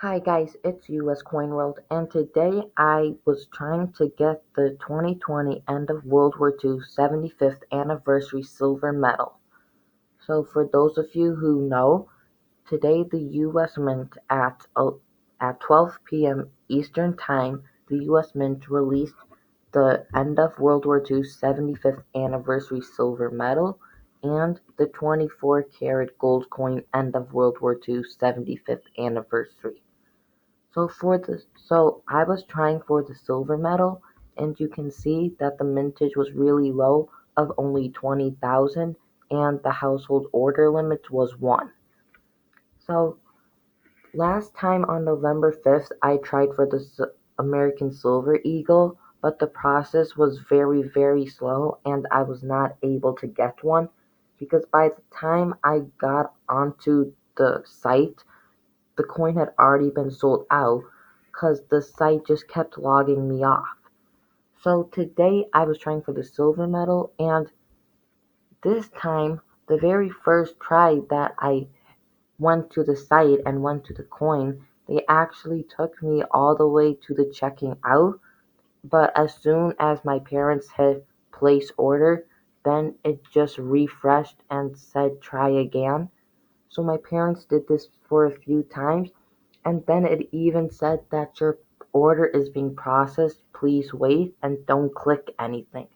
Hi guys, it's US Coin World, and today I was trying to get the 2020 end of World War II 75th anniversary silver medal. So for those of you who know, today the US Mint at 12 p.m. Eastern Time, the US Mint released the end of World War II 75th anniversary silver medal and the 24 karat gold coin end of World War II 75th anniversary. So I was trying for the silver medal, and you can see that the mintage was really low of only 20,000 and the household order limit was 1. So last time on November 5th I tried for the American Silver Eagle, but the process was very slow and I was not able to get one because by the time I got onto the site the coin had already been sold out because the site just kept logging me off. So today I was trying for the silver medal, and this time, the very first try that I went to the site and went to the coin, they actually took me all the way to the checking out. But as soon as my parents hit place order, then it just refreshed and said try again. So my parents did this for a few times, and then it even said that your order is being processed, please wait and don't click anything.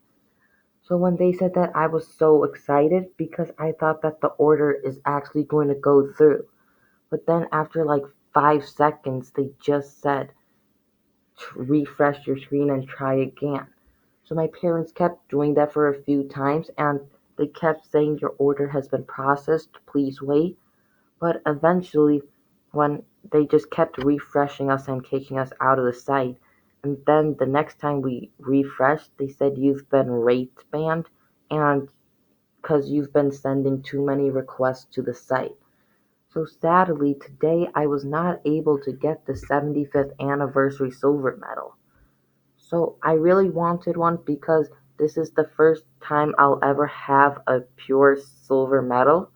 So when they said that, I was so excited because I thought that the order is actually going to go through. But then after like 5 seconds, they just said, refresh your screen and try again. So my parents kept doing that for a few times and they kept saying your order has been processed, please wait. But eventually, when they just kept refreshing us and kicking us out of the site, and then the next time we refreshed, they said you've been rate banned and because you've been sending too many requests to the site. So sadly, today I was not able to get the 75th anniversary silver medal. So I really wanted one because this is the first time I'll ever have a pure silver medal.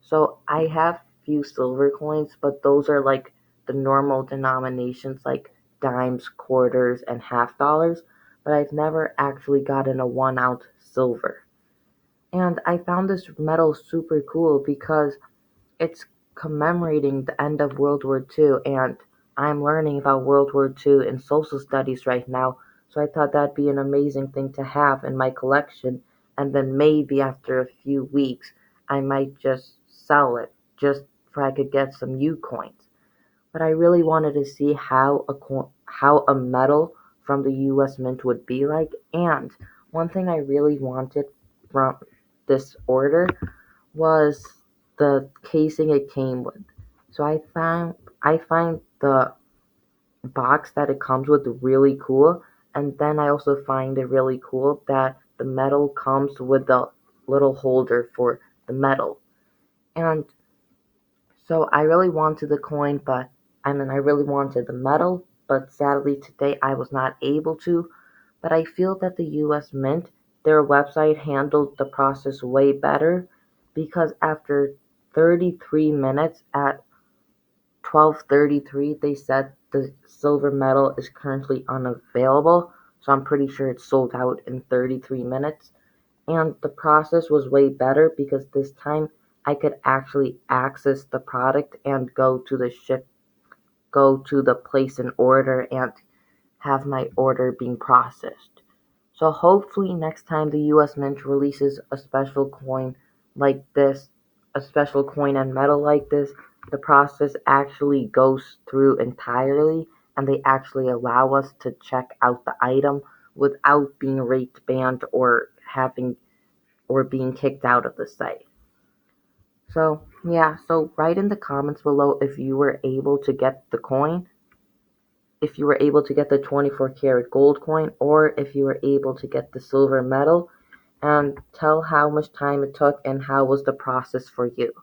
So I have few silver coins, but those are like the normal denominations like dimes, quarters, and half dollars. But I've never actually gotten a 1 ounce silver. And I found this medal super cool because it's commemorating the end of World War II, and I'm learning about World War II in social studies right now. So I thought that'd be an amazing thing to have in my collection, and then maybe after a few weeks, I might just sell it just so I could get some U coins. But I really wanted to see how a medal from the U.S. Mint would be like, and one thing I really wanted from this order was the casing it came with. So I find the box that it comes with really cool, and then I also find it really cool that the metal comes with the little holder for the metal. And so I really wanted the coin, but I really wanted the medal, but sadly today I was not able to. But I feel that the US Mint, their website handled the process way better because after 33 minutes at 12:33 they said the silver medal is currently unavailable. So I'm pretty sure it's sold out in 33 minutes. And the process was way better because this time I could actually access the product and go to the place an order and have my order being processed. So hopefully next time the US Mint releases a special coin like this, a special coin and metal like this, the process actually goes through entirely and they actually allow us to check out the item without being rate banned or being kicked out of the site. So, yeah, so write in the comments below if you were able to get the coin, if you were able to get the 24 karat gold coin, or if you were able to get the silver medal, and tell how much time it took and how was the process for you.